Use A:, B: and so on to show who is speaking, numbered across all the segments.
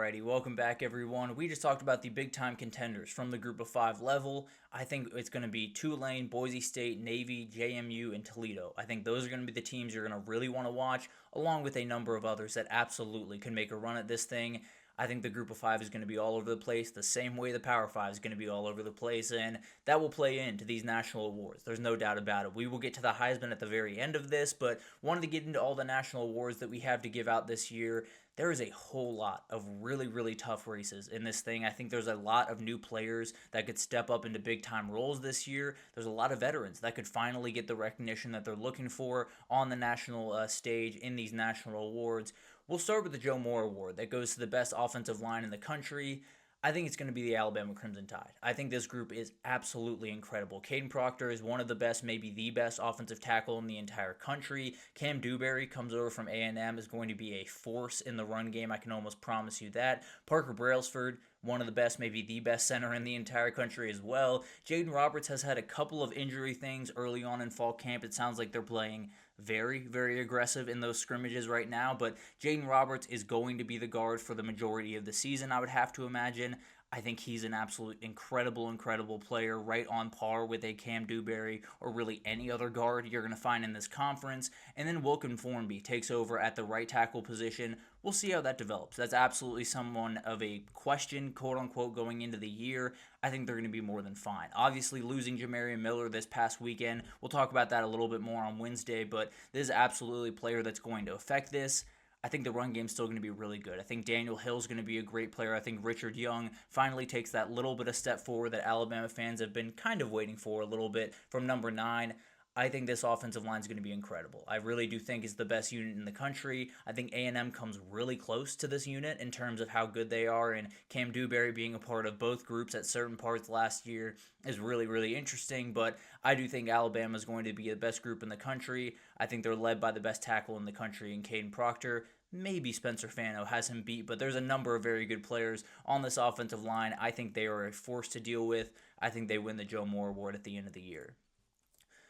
A: Alrighty, welcome back everyone. We just talked about the big time contenders from the group of 5 level. I think it's going to be Tulane, Boise State, Navy, JMU, and Toledo. I think those are going to be the teams you're going to really want to watch, along with a number of others that absolutely can make a run at this thing. I think the group of 5 is going to be all over the place, the same way the Power 5 is going to be all over the place, and that will play into these national awards. There's no doubt about it. We will get to the Heisman at the very end of this, but wanted to get into all the national awards that we have to give out this year. There is a whole lot of really tough races in this thing. I think there's a lot of new players that could step up into big time roles this year. There's a lot of veterans that could finally get the recognition that they're looking for on the national stage in these national awards. We'll start with the Joe Moore Award that goes to the best offensive line in the country. I think it's going to be the Alabama Crimson Tide. I think this group is absolutely incredible. Caden Proctor is one of the best, maybe the best offensive tackle in the entire country. Cam Dewberry comes over from A&M, is going to be a force in the run game. I can almost promise you that. Parker Brailsford, one of the best, maybe the best center in the entire country as well. Jaden Roberts has had a couple of injury things early on in fall camp. It sounds like they're playing very aggressive in those scrimmages right now, but Jaden Roberts is going to be the guard for the majority of the season, I would have to imagine. I think he's an absolute incredible player, right on par with a Cam Dewberry or really any other guard you're going to find in this conference. And then Wilkin Formby takes over at the right tackle position. We'll see how that develops. That's absolutely someone of a question, quote-unquote, going into the year. I think they're going to be more than fine. Obviously, losing Jamarian Miller this past weekend, we'll talk about that a little bit more on Wednesday, but this is absolutely a player that's going to affect this. I think the run game's still going to be really good. I think Daniel Hill's going to be a great player. I think Richard Young finally takes that little bit of step forward that Alabama fans have been kind of waiting for a little bit from number 9. I think this offensive line is going to be incredible. I really do think it's the best unit in the country. I think A&M comes really close to this unit in terms of how good they are, and Cam Dewberry being a part of both groups at certain parts last year is really interesting, but I do think Alabama is going to be the best group in the country. I think they're led by the best tackle in the country in Caden Proctor. Maybe Spencer Fano has him beat, but there's a number of very good players on this offensive line. I think they are a force to deal with. I think they win the Joe Moore Award at the end of the year.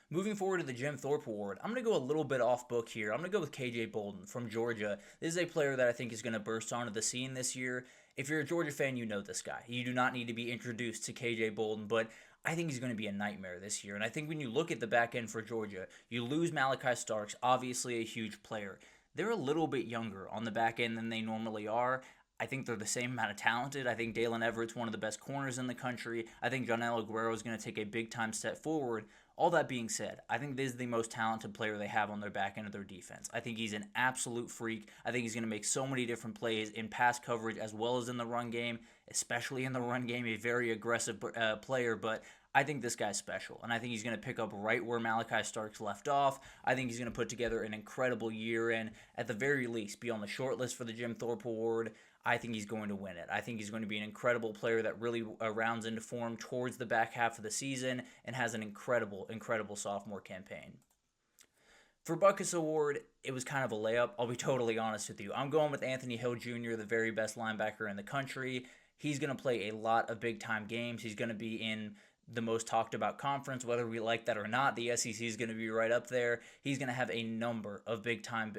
A: Moving forward to the Jim Thorpe Award, I'm going to go a little bit off book here. I'm going to go with KJ Bolden from Georgia. This is a player that I think is going to burst onto the scene this year. If you're a Georgia fan, you know this guy. You do not need to be introduced to KJ Bolden, but I think he's going to be a nightmare this year. And I think when you look at the back end for Georgia, you lose Malachi Starks, obviously a huge player. They're a little bit younger on the back end than they normally are. I think they're the same amount of talented. I think Dalen Everett's one of the best corners in the country. I think Jonel Aguero is going to take a big-time step forward. All that being said, I think this is the most talented player they have on their back end of their defense. I think he's an absolute freak. I think he's going to make so many different plays in pass coverage as well as in the run game, especially in the run game, a very aggressive player, but I think this guy's special, and I think he's going to pick up right where Malachi Starks left off. I think he's going to put together an incredible year and, at the very least, be on the short list for the Jim Thorpe Award. I think he's going to win it. I think he's going to be an incredible player that really rounds into form towards the back half of the season and has an incredible sophomore campaign. For Butkus Award, it was kind of a layup. I'll be totally honest with you. I'm going with Anthony Hill Jr., the very best linebacker in the country. He's going to play a lot of big-time games. He's going to be in the most talked about conference, whether we like that or not. The SEC is going to be right up there. He's going to have a number of big-time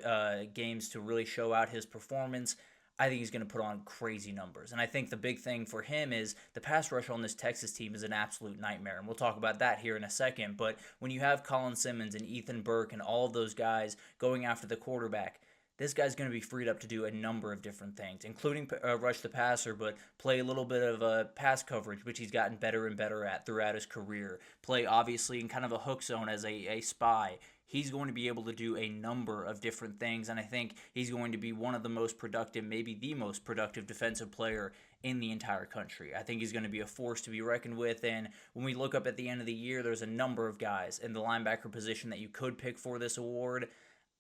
A: games to really show out his performance. I think he's going to put on crazy numbers. And I think the big thing for him is the pass rush on this Texas team is an absolute nightmare. And we'll talk about that here in a second. But when you have Colin Simmons and Ethan Burke and all of those guys going after the quarterback, this guy's going to be freed up to do a number of different things, including rush the passer, but play a little bit of pass coverage, which he's gotten better and better at throughout his career. Play, obviously, in kind of a hook zone as a spy. He's going to be able to do a number of different things, and I think he's going to be one of the most productive, maybe the most productive defensive player in the entire country. I think he's going to be a force to be reckoned with, and when we look up at the end of the year, there's a number of guys in the linebacker position that you could pick for this award.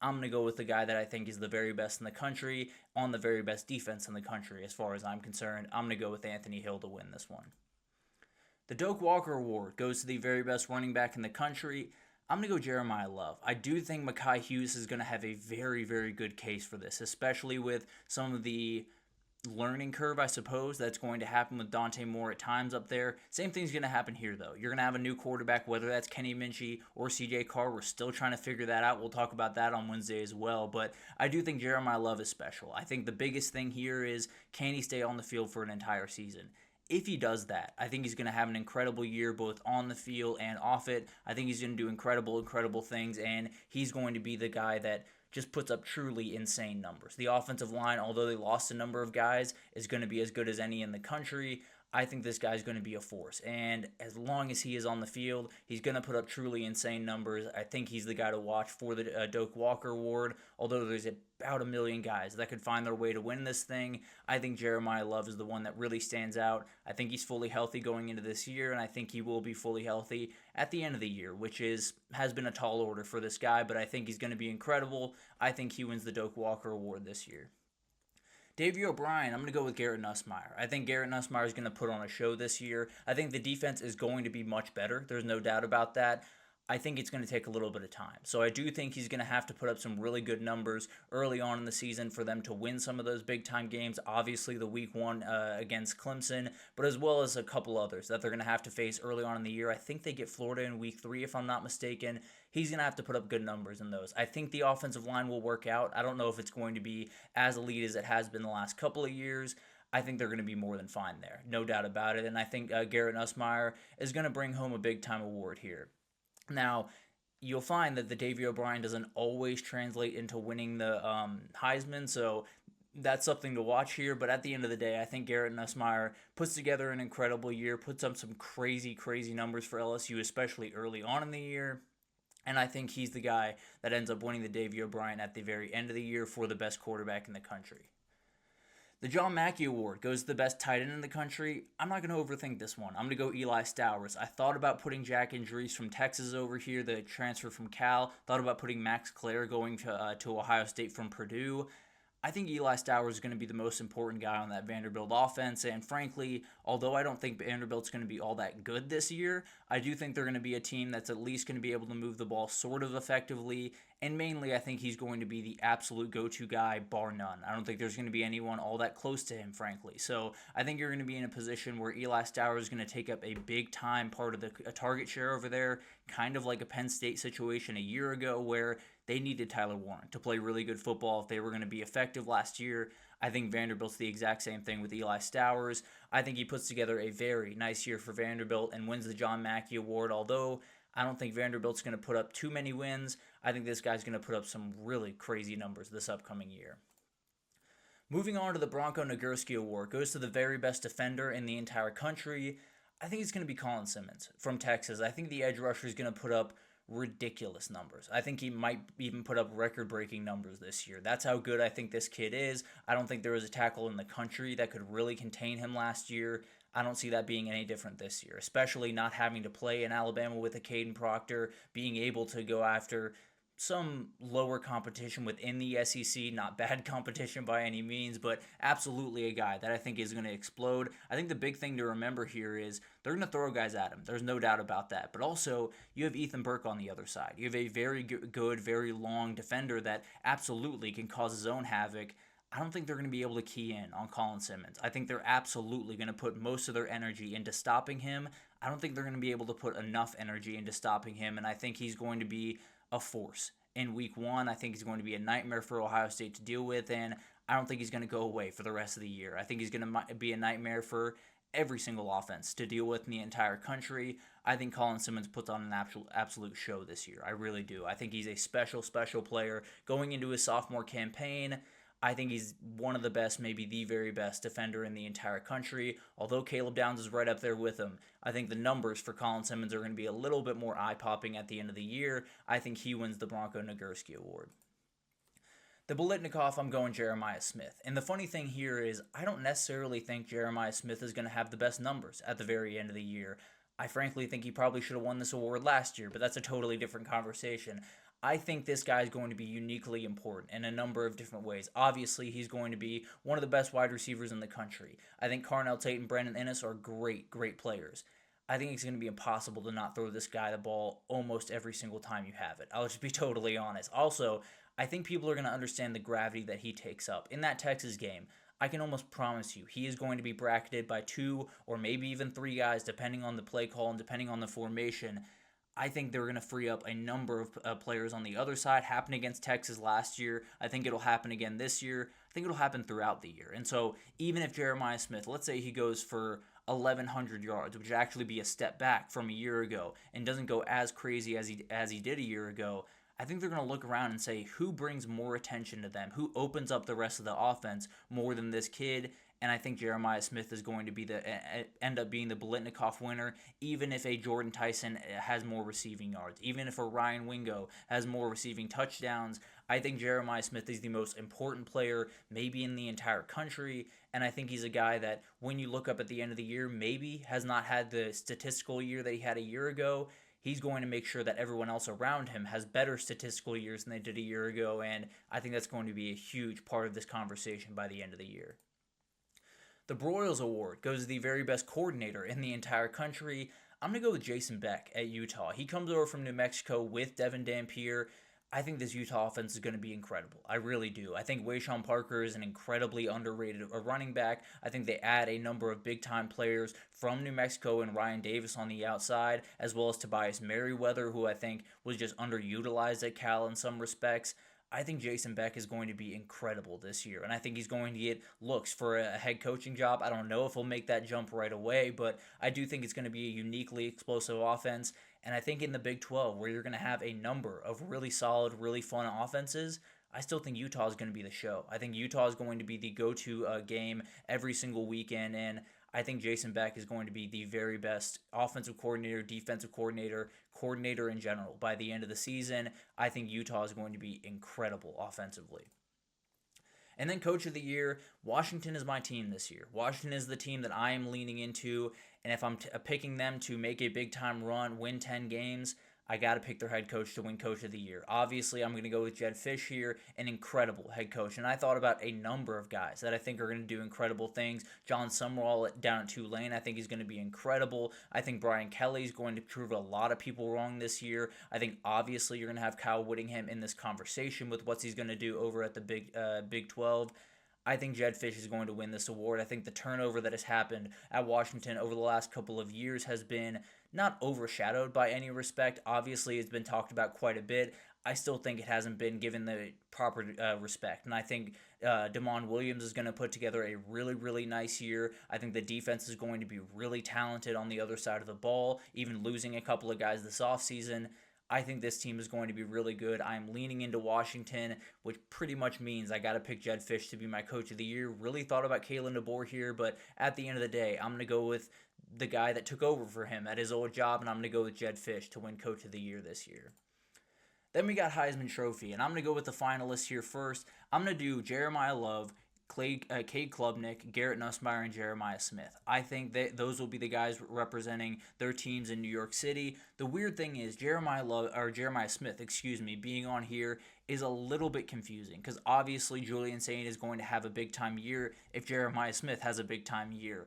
A: I'm going to go with the guy that I think is the very best in the country, on the very best defense in the country as far as I'm concerned. I'm going to go with Anthony Hill to win this one. The Doak Walker Award goes to the very best running back in the country. I'm going to go Jeremiah Love. I do think Mekhi Hughes is going to have a very good case for this, especially with some of the learning curve, I suppose, that's going to happen with Dante Moore at times up there. Same thing's going to happen here, though. You're going to have a new quarterback, whether that's Kenny Minchie or CJ Carr. We're still trying to figure that out. We'll talk about that on Wednesday as well. But I do think Jeremiah Love is special. I think the biggest thing here is, can he stay on the field for an entire season? If he does that, I think he's going to have an incredible year both on the field and off it. I think he's going to do incredible things, and he's going to be the guy that just puts up truly insane numbers. The offensive line, although they lost a number of guys, is going to be as good as any in the country. I think this guy's going to be a force. And as long as he is on the field, he's going to put up truly insane numbers. I think he's the guy to watch for the Doak Walker Award. Although there's about 1 million guys that could find their way to win this thing, I think Jeremiah Love is the one that really stands out. I think he's fully healthy going into this year, and I think he will be fully healthy at the end of the year, which has been a tall order for this guy, but I think he's going to be incredible. I think he wins the Doak Walker Award this year. Davey O'Brien, I'm going to go with Garrett Nussmeier. I think Garrett Nussmeier is going to put on a show this year. I think the defense is going to be much better. There's no doubt about that. I think it's going to take a little bit of time. So I do think he's going to have to put up some really good numbers early on in the season for them to win some of those big-time games. Obviously, the week one against Clemson, but as well as a couple others that they're going to have to face early on in the year. I think they get Florida in week 3, if I'm not mistaken. He's going to have to put up good numbers in those. I think the offensive line will work out. I don't know if it's going to be as elite as it has been the last couple of years. I think they're going to be more than fine there. No doubt about it. And I think Garrett Nussmeier is going to bring home a big-time award here. Now, you'll find that the Davey O'Brien doesn't always translate into winning the Heisman, so that's something to watch here. But at the end of the day, I think Garrett Nussmeier puts together an incredible year, puts up some crazy numbers for LSU, especially early on in the year. And I think he's the guy that ends up winning the Davey O'Brien at the very end of the year for the best quarterback in the country. The John Mackey Award goes to the best tight end in the country. I'm not going to overthink this one. I'm going to go Eli Stowers. I thought about putting Jack Andrews from Texas over here, the transfer from Cal. Thought about putting Max Clare going to Ohio State from Purdue. I think Eli Stowers is going to be the most important guy on that Vanderbilt offense, and frankly, although I don't think Vanderbilt's going to be all that good this year, I do think they're going to be a team that's at least going to be able to move the ball sort of effectively, and mainly I think he's going to be the absolute go-to guy, bar none. I don't think there's going to be anyone all that close to him, frankly. So I think you're going to be in a position where Eli Stowers is going to take up a big-time part of the target share over there, kind of like a Penn State situation a year ago where they needed Tyler Warren to play really good football if they were going to be effective last year. I think Vanderbilt's the exact same thing with Eli Stowers. I think he puts together a very nice year for Vanderbilt and wins the John Mackey Award, although I don't think Vanderbilt's going to put up too many wins. I think this guy's going to put up some really crazy numbers this upcoming year. Moving on to the Bronco Nagurski Award, goes to the very best defender in the entire country. I think it's going to be Colin Simmons from Texas. I think the edge rusher is going to put up ridiculous numbers. I think he might even put up record-breaking numbers this year. That's how good I think this kid is. I don't think there was a tackle in the country that could really contain him last year. I don't see that being any different this year, especially not having to play in Alabama with a Caden Proctor, being able to go after some lower competition within the SEC, not bad competition by any means, but absolutely a guy that I think is going to explode. I think the big thing to remember here is they're going to throw guys at him. There's no doubt about that. But also, you have Ethan Burke on the other side. You have a very good, very long defender that absolutely can cause his own havoc. I don't think they're going to be able to key in on Colin Simmons. I think they're absolutely going to put most of their energy into stopping him. I don't think they're going to be able to put enough energy into stopping him, and I think he's going to be a force. In week 1, I think he's going to be a nightmare for Ohio State to deal with, and I don't think he's going to go away for the rest of the year. I think he's going to be a nightmare for every single offense to deal with in the entire country. I think Colin Simmons puts on an absolute show this year. I really do. I think he's a special player going into his sophomore campaign. I think he's one of the best, maybe the very best defender in the entire country. Although Caleb Downs is right up there with him, I think the numbers for Colin Simmons are going to be a little bit more eye-popping at the end of the year. I think he wins the Bronco Nagurski Award. The Biletnikoff, I'm going Jeremiah Smith. And the funny thing here is I don't necessarily think Jeremiah Smith is going to have the best numbers at the very end of the year. I frankly think he probably should have won this award last year, but that's a totally different conversation. I think this guy is going to be uniquely important in a number of different ways. Obviously, he's going to be one of the best wide receivers in the country. I think Carnell Tate and Brandon Ennis are great players. I think it's going to be impossible to not throw this guy the ball almost every single time you have it. I'll just be totally honest. Also, I think people are going to understand the gravity that he takes up. In that Texas game, I can almost promise you he is going to be bracketed by 2 or maybe even 3 guys, depending on the play call and depending on the formation. I think they're going to free up a number of players on the other side. Happened against Texas last year. I think it'll happen again this year. I think it'll happen throughout the year. And so even if Jeremiah Smith, let's say he goes for 1,100 yards, which would actually be a step back from a year ago and doesn't go as crazy as he did a year ago, I think they're going to look around and say, who brings more attention to them? Who opens up the rest of the offense more than this kid? And I think Jeremiah Smith is going to end up being the Biletnikoff winner, even if a Jordan Tyson has more receiving yards, even if a Ryan Wingo has more receiving touchdowns. I think Jeremiah Smith is the most important player maybe in the entire country, and I think he's a guy that when you look up at the end of the year, maybe has not had the statistical year that he had a year ago. He's going to make sure that everyone else around him has better statistical years than they did a year ago, and I think that's going to be a huge part of this conversation by the end of the year. The Broyles Award goes to the very best coordinator in the entire country. I'm going to go with Jason Beck at Utah. He comes over from New Mexico with Devin Dampier. I think this Utah offense is going to be incredible. I really do. I think Wayshawn Parker is an incredibly underrated running back. I think they add a number of big-time players from New Mexico and Ryan Davis on the outside, as well as Tobias Merriweather, who I think was just underutilized at Cal in some respects. I think Jason Beck is going to be incredible this year, and I think he's going to get looks for a head coaching job. I don't know if he'll make that jump right away, but I do think it's going to be a uniquely explosive offense, and I think in the Big 12, where you're going to have a number of really solid, really fun offenses, I still think Utah is going to be the show. I think Utah is going to be the go-to game every single weekend, and I think Jason Beck is going to be the very best offensive coordinator, defensive coordinator in general. By the end of the season, I think Utah is going to be incredible offensively. And then Coach of the Year, Washington is my team this year. Washington is the team that I am leaning into, and if I'm picking them to make a big-time run, win 10 games, I got to pick their head coach to win Coach of the Year. Obviously, I'm going to go with Jedd Fisch here, an incredible head coach. And I thought about a number of guys that I think are going to do incredible things. John Sumrall down at Tulane, I think he's going to be incredible. I think Brian Kelly is going to prove a lot of people wrong this year. I think obviously you're going to have Kyle Whittingham in this conversation with what he's going to do over at the Big 12. I think Jedd Fisch is going to win this award. I think the turnover that has happened at Washington over the last couple of years has been not overshadowed by any respect. Obviously, it's been talked about quite a bit. I still think it hasn't been given the proper respect. And I think Damon Williams is going to put together a really, really nice year. I think the defense is going to be really talented on the other side of the ball, even losing a couple of guys this offseason. I think this team is going to be really good. I'm leaning into Washington, which pretty much means I got to pick Jedd Fisch to be my Coach of the Year. Really thought about Kalen DeBoer here, but at the end of the day, I'm going to go with the guy that took over for him at his old job, and I'm going to go with Jedd Fisch to win Coach of the Year this year. Then we got Heisman Trophy, and I'm going to go with the finalists here first. I'm going to do Jeremiah Love, Cade Klubnik, Garrett Nussmeier, and Jeremiah Smith. I think that those will be the guys representing their teams in New York City. The weird thing is Jeremiah Smith, being on here is a little bit confusing because obviously Julian Saint is going to have a big time year if Jeremiah Smith has a big time year.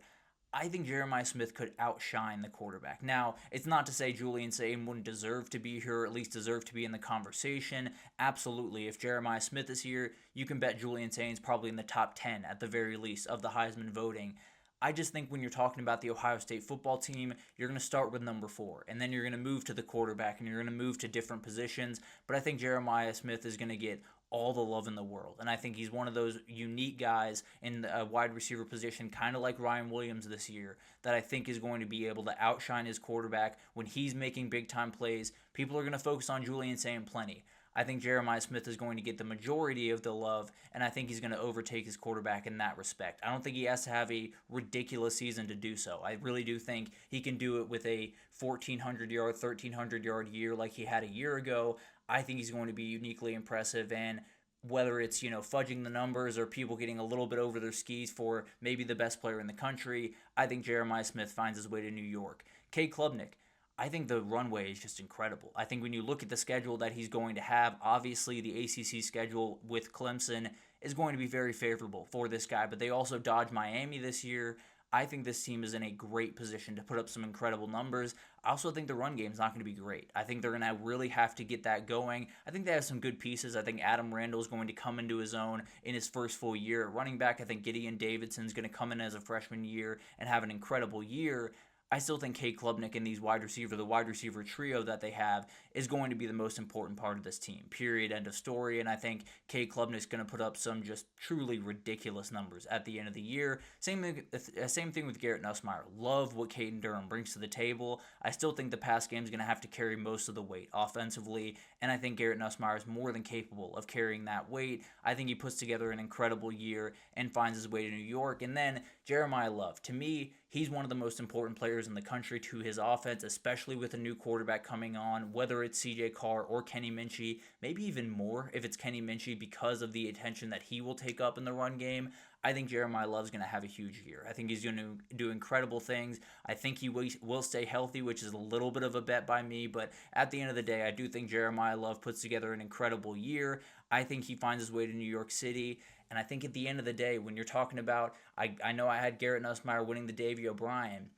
A: I think Jeremiah Smith could outshine the quarterback. Now, it's not to say Julian Saint wouldn't deserve to be here, or at least deserve to be in the conversation. Absolutely. If Jeremiah Smith is here, you can bet Julian Saint's probably in the top 10 at the very least of the Heisman voting. I just think when you're talking about the Ohio State football team, you're going to start with number 4, and then you're going to move to the quarterback, and you're going to move to different positions. But I think Jeremiah Smith is going to get all the love in the world. And I think he's one of those unique guys in the wide receiver position, kind of like Ryan Williams this year, that I think is going to be able to outshine his quarterback when he's making big-time plays. People are going to focus on Julian Saint plenty. I think Jeremiah Smith is going to get the majority of the love, and I think he's going to overtake his quarterback in that respect. I don't think he has to have a ridiculous season to do so. I really do think he can do it with a 1,400-yard, 1,300-yard year like he had a year ago. I think he's going to be uniquely impressive, and whether it's, fudging the numbers or people getting a little bit over their skis for maybe the best player in the country, I think Jeremiah Smith finds his way to New York. Cade Klubnik, I think the runway is just incredible. I think when you look at the schedule that he's going to have, obviously the ACC schedule with Clemson is going to be very favorable for this guy, but they also dodged Miami this year. I think this team is in a great position to put up some incredible numbers. I also think the run game is not going to be great. I think they're going to really have to get that going. I think they have some good pieces. I think Adam Randall is going to come into his own in his first full year at running back. I think Gideon Davidson is going to come in as a freshman year and have an incredible year. I still think Cade Klubnik and the wide receiver trio that they have is going to be the most important part of this team. Period. End of story. And I think Cade Klubnik is going to put up some just truly ridiculous numbers at the end of the year. Same thing with Garrett Nussmeier. Love what Caden Durham brings to the table. I still think the pass game is going to have to carry most of the weight offensively, and I think Garrett Nussmeier is more than capable of carrying that weight. I think he puts together an incredible year and finds his way to New York. And then Jeremiah Love. To me, he's one of the most important players in the country to his offense, especially with a new quarterback coming on, whether it's CJ Carr or Kenny Minchey, maybe even more if it's Kenny Minchey because of the attention that he will take up in the run game. I think Jeremiah Love's going to have a huge year. I think he's going to do incredible things. I think he will stay healthy, which is a little bit of a bet by me. But at the end of the day, I do think Jeremiah Love puts together an incredible year. I think he finds his way to New York City. And I think at the end of the day, when you're talking about, I know I had Garrett Nussmeier winning the Davy O'Brien.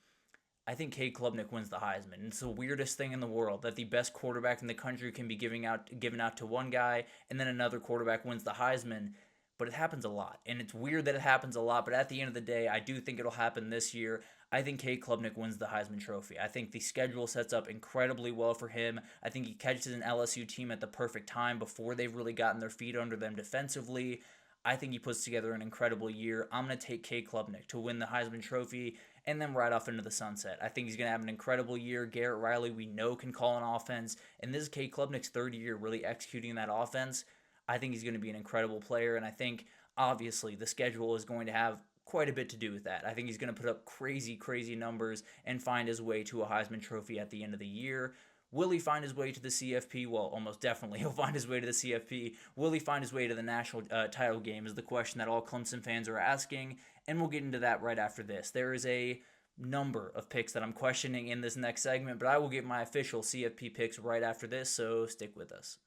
A: I think Cade Klubnik wins the Heisman. It's the weirdest thing in the world that the best quarterback in the country can be given out to one guy, and then another quarterback wins the Heisman. But it happens a lot, and it's weird that it happens a lot, but at the end of the day, I do think it'll happen this year. I think Cade Klubnik wins the Heisman Trophy. I think the schedule sets up incredibly well for him. I think he catches an LSU team at the perfect time before they've really gotten their feet under them defensively. I think he puts together an incredible year. I'm going to take Cade Klubnik to win the Heisman Trophy and then ride off into the sunset. I think he's going to have an incredible year. Garrett Riley, we know, can call an offense, and this is Cade Klubnik's third year really executing that offense. I think he's going to be an incredible player, and I think, obviously, the schedule is going to have quite a bit to do with that. I think he's going to put up crazy, crazy numbers and find his way to a Heisman Trophy at the end of the year. Will he find his way to the CFP? Well, almost definitely he'll find his way to the CFP. Will he find his way to the national title game is the question that all Clemson fans are asking, and we'll get into that right after this. There is a number of picks that I'm questioning in this next segment, but I will get my official CFP picks right after this, so stick with us.